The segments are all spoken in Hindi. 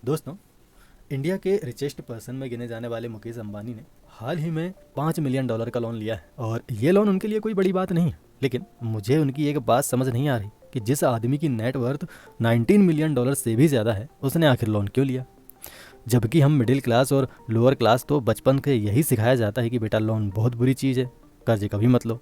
दोस्तों, इंडिया के रिचेस्ट पर्सन में गिने जाने वाले मुकेश अंबानी ने हाल ही में $5 मिलियन का लोन लिया है और ये लोन उनके लिए कोई बड़ी बात नहीं है। लेकिन मुझे उनकी एक बात समझ नहीं आ रही कि जिस आदमी की नेटवर्थ $19 मिलियन से भी ज़्यादा है, उसने आखिर लोन क्यों लिया। जबकि हम मिडिल क्लास और लोअर क्लास तो बचपन के यही सिखाया जाता है कि बेटा लोन बहुत बुरी चीज़ है, कर्जे कभी मत लो।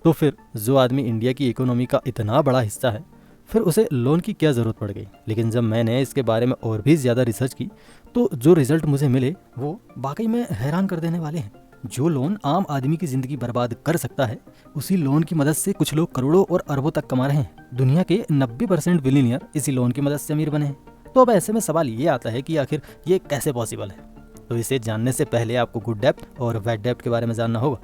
तो फिर जो आदमी इंडिया की इकोनॉमी का इतना बड़ा हिस्सा है, फिर उसे लोन की क्या ज़रूरत पड़ गई। लेकिन जब मैंने इसके बारे में और भी ज़्यादा रिसर्च की तो जो रिजल्ट मुझे मिले वो वाकई में हैरान कर देने वाले हैं। जो लोन आम आदमी की ज़िंदगी बर्बाद कर सकता है, उसी लोन की मदद से कुछ लोग करोड़ों और अरबों तक कमा रहे हैं। दुनिया के 90% बिलियनियर इसी लोन की मदद से अमीर बने हैं। तो अब ऐसे में सवाल ये आता है कि आखिर ये कैसे पॉसिबल है। तो इसे जानने से पहले आपको गुड डेप्ट और बैड डेप्ट के बारे में जानना होगा।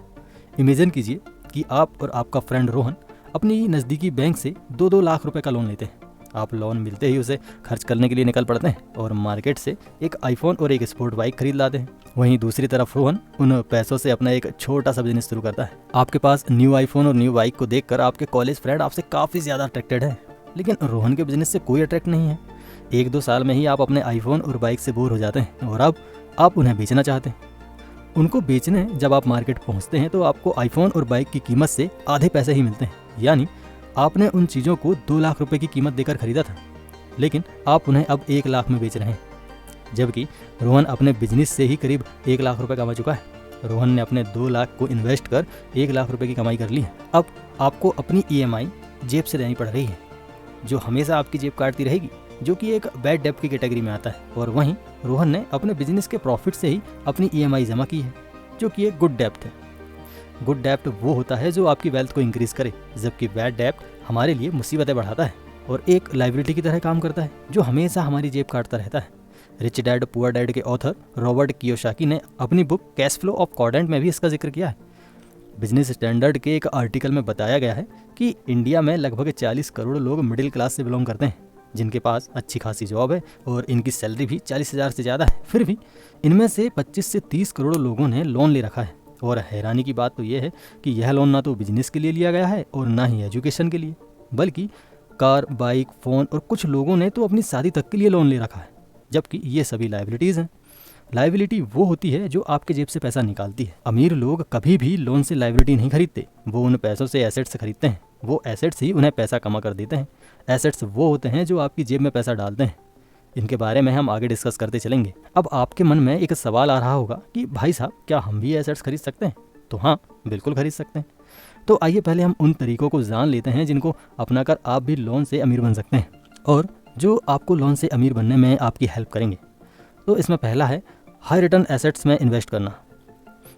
इमेजिन कीजिए कि आप और आपका फ्रेंड रोहन अपनी नज़दीकी बैंक से 2-2 लाख रुपए का लोन लेते हैं। आप लोन मिलते ही उसे खर्च करने के लिए निकल पड़ते हैं और मार्केट से एक आईफोन और एक स्पोर्ट बाइक खरीद लाते हैं। वहीं दूसरी तरफ रोहन उन पैसों से अपना एक छोटा सा बिजनेस शुरू करता है। आपके पास न्यू आईफोन और न्यू बाइक को देखकर आपके कॉलेज फ्रेंड आपसे काफ़ी ज़्यादा अट्रैक्टेड है, लेकिन रोहन के बिजनेस से कोई अट्रैक्ट नहीं है। 1-2 साल में ही आप अपने आईफोन और बाइक से बोर हो जाते हैं और अब आप उन्हें बेचना चाहते हैं। उनको बेचने जब आप मार्केट पहुंचते हैं तो आपको आईफोन और बाइक की कीमत से आधे पैसे ही मिलते हैं, यानी आपने उन चीज़ों को 2 लाख रुपए की कीमत देकर खरीदा था, लेकिन आप उन्हें अब 1 लाख में बेच रहे हैं। जबकि रोहन अपने बिजनेस से ही करीब 1 लाख रुपए कमा चुका है। रोहन ने अपने 2 लाख को इन्वेस्ट कर 1 लाख रुपए की कमाई कर ली है। अब आपको अपनी EMI जेब से देनी पड़ रही है, जो हमेशा आपकी जेब काटती रहेगी, जो कि एक बैड डेप्ट की कैटेगरी में आता है। और वहीं रोहन ने अपने बिजनेस के प्रॉफिट से ही अपनी EMI जमा की है, जो कि एक गुड डेप्ट है। गुड डेप्ट वो होता है जो आपकी वेल्थ को इंक्रीज करे, जबकि बैड डेप्ट हमारे लिए मुसीबतें बढ़ाता है और एक लाइबिलिटी की तरह काम करता है, जो हमेशा हमारी जेब काटता रहता है। रिच डैड पुअर डैड के ऑथर रॉबर्ट कियोसाकी ने अपनी book cash flow of quadrant में भी इसका जिक्र किया है। बिजनेस स्टैंडर्ड के एक आर्टिकल में बताया गया है कि इंडिया में लगभग 40 करोड़ लोग मिडिल क्लास से बिलोंग करते हैं, जिनके पास अच्छी खासी जॉब है और इनकी सैलरी भी 40,000 से ज़्यादा है। फिर भी इनमें से 25 से 30 करोड़ लोगों ने लोन ले रखा है। और हैरानी की बात तो यह है कि यह लोन ना तो बिजनेस के लिए लिया गया है और ना ही एजुकेशन के लिए, बल्कि कार, बाइक, फ़ोन और कुछ लोगों ने तो अपनी शादी तक के लिए लोन ले रखा है। जबकि ये सभी लाइबिलिटीज़ हैं। लाइबिलिटी वो होती है जो आपके जेब से पैसा निकालती है। अमीर लोग कभी भी लोन से लाइबिलिटी नहीं खरीदते, वो उन पैसों से एसेट्स खरीदते हैं। वो एसेट्स ही उन्हें पैसा कमा कर देते हैं। एसेट्स वो होते हैं जो आपकी जेब में पैसा डालते हैं। इनके बारे में हम आगे डिस्कस करते चलेंगे। अब आपके मन में एक सवाल आ रहा होगा कि भाई साहब, क्या हम भी एसेट्स खरीद सकते हैं? तो हाँ, बिल्कुल खरीद सकते हैं। तो आइए पहले हम उन तरीकों को जान लेते हैं जिनको अपनाकर आप भी लोन से अमीर बन सकते हैं और जो आपको लोन से अमीर बनने में आपकी हेल्प करेंगे। तो इसमें पहला है हाई रिटर्न एसेट्स में इन्वेस्ट करना।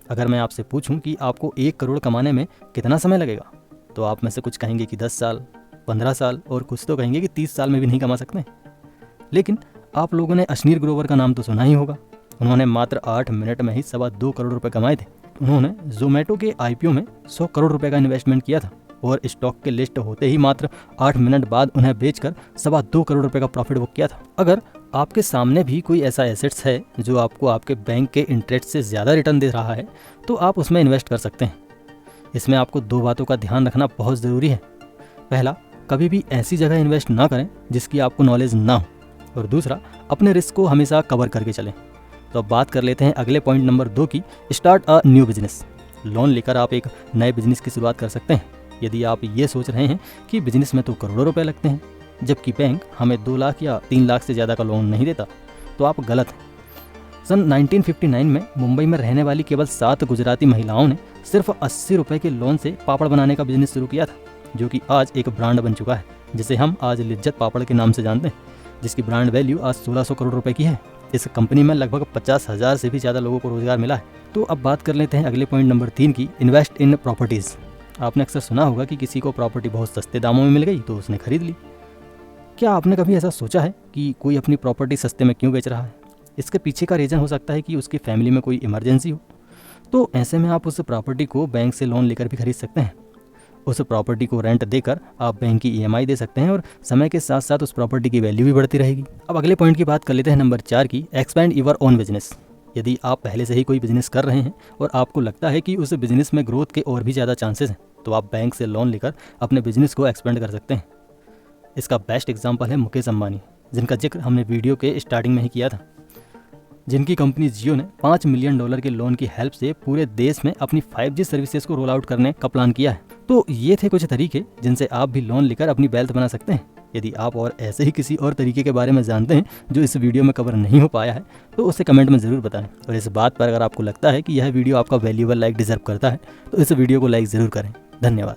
अगर मैं आपसे पूछूं कि आपको 1 करोड़ कमाने में कितना समय लगेगा, तो आप में से कुछ कहेंगे कि 10 साल, 15 साल और कुछ तो कहेंगे कि 30 साल में भी नहीं कमा सकते। लेकिन आप लोगों ने अशनीर ग्रोवर का नाम तो सुना ही होगा। उन्होंने मात्र 8 मिनट में ही 2.25 करोड़ रुपए कमाए थे। उन्होंने जोमेटो के IPO में 100 करोड़ रुपए का इन्वेस्टमेंट किया था और स्टॉक के लिस्ट होते ही मात्र 8 मिनट बाद उन्हें बेचकर 2.25 करोड़ रुपए का प्रॉफिट बुक किया था। अगर आपके सामने भी कोई ऐसा एसेट्स है जो आपको आपके बैंक के इंटरेस्ट से ज़्यादा रिटर्न दे रहा है, तो आप उसमें इन्वेस्ट कर सकते हैं। इसमें आपको 2 बातों का ध्यान रखना बहुत ज़रूरी है। पहला, कभी भी ऐसी जगह इन्वेस्ट ना करें जिसकी आपको नॉलेज ना हो, और दूसरा, अपने रिस्क को हमेशा कवर करके चलें। तो अब बात कर लेते हैं अगले पॉइंट नंबर 2 की, start a new business. Loan लेकर आप एक नए बिजनेस की शुरुआत कर सकते हैं। यदि आप ये सोच रहे हैं कि बिजनेस में तो करोड़ों रुपए लगते हैं, जबकि बैंक हमें 2 लाख या 3 लाख से ज़्यादा का लोन नहीं देता, तो आप गलत हैं। सन 1959 में मुंबई में रहने वाली केवल 7 गुजराती महिलाओं ने सिर्फ 80 रुपए के लोन से पापड़ बनाने का बिजनेस शुरू किया था, जो कि आज एक ब्रांड बन चुका है, जिसे हम आज लिज्जत पापड़ के नाम से जानते हैं, जिसकी ब्रांड वैल्यू आज 1600 करोड़ रुपए की है। इस कंपनी में लगभग 50,000 से भी ज़्यादा लोगों को रोजगार मिला है। तो अब बात कर लेते हैं अगले पॉइंट नंबर 3 की, इन्वेस्ट इन प्रॉपर्टीज़। आपने अक्सर सुना होगा कि किसी को प्रॉपर्टी बहुत सस्ते दामों में मिल गई तो उसने खरीद ली। क्या आपने कभी ऐसा सोचा है कि कोई अपनी प्रॉपर्टी सस्ते में क्यों बेच रहा है? इसके पीछे का रीज़न हो सकता है कि उसकी फैमिली में कोई इमरजेंसी हो। तो ऐसे में आप उस प्रॉपर्टी को बैंक से लोन लेकर भी खरीद सकते हैं। उस प्रॉपर्टी को रेंट देकर आप बैंक की EMI दे सकते हैं और समय के साथ साथ उस प्रॉपर्टी की वैल्यू भी बढ़ती रहेगी। अब अगले पॉइंट की बात कर लेते हैं नंबर 4 की, एक्सपैंड योर ओन बिजनेस। यदि आप पहले से ही कोई बिजनेस कर रहे हैं और आपको लगता है कि उस बिजनेस में ग्रोथ के और भी ज़्यादा चांसेस हैं, तो आप बैंक से लोन लेकर अपने बिजनेस को एक्सपेंड कर सकते हैं। इसका बेस्ट एग्जाम्पल है मुकेश अंबानी, जिनका जिक्र हमने वीडियो के स्टार्टिंग में ही किया था, जिनकी कंपनी जियो ने $5 मिलियन के लोन की हेल्प से पूरे देश में अपनी 5G सर्विसेज को रोल आउट करने का प्लान किया है। तो ये थे कुछ तरीके जिनसे आप भी लोन लेकर अपनी वेल्थ बना सकते हैं। यदि आप और ऐसे ही किसी और तरीके के बारे में जानते हैं जो इस वीडियो में कवर नहीं हो पाया है तो उसे कमेंट में ज़रूर बताएं। और इस बात पर अगर आपको लगता है कि यह वीडियो आपका वैल्यूएबल लाइक डिजर्व करता है तो इस वीडियो को लाइक ज़रूर करें। धन्यवाद।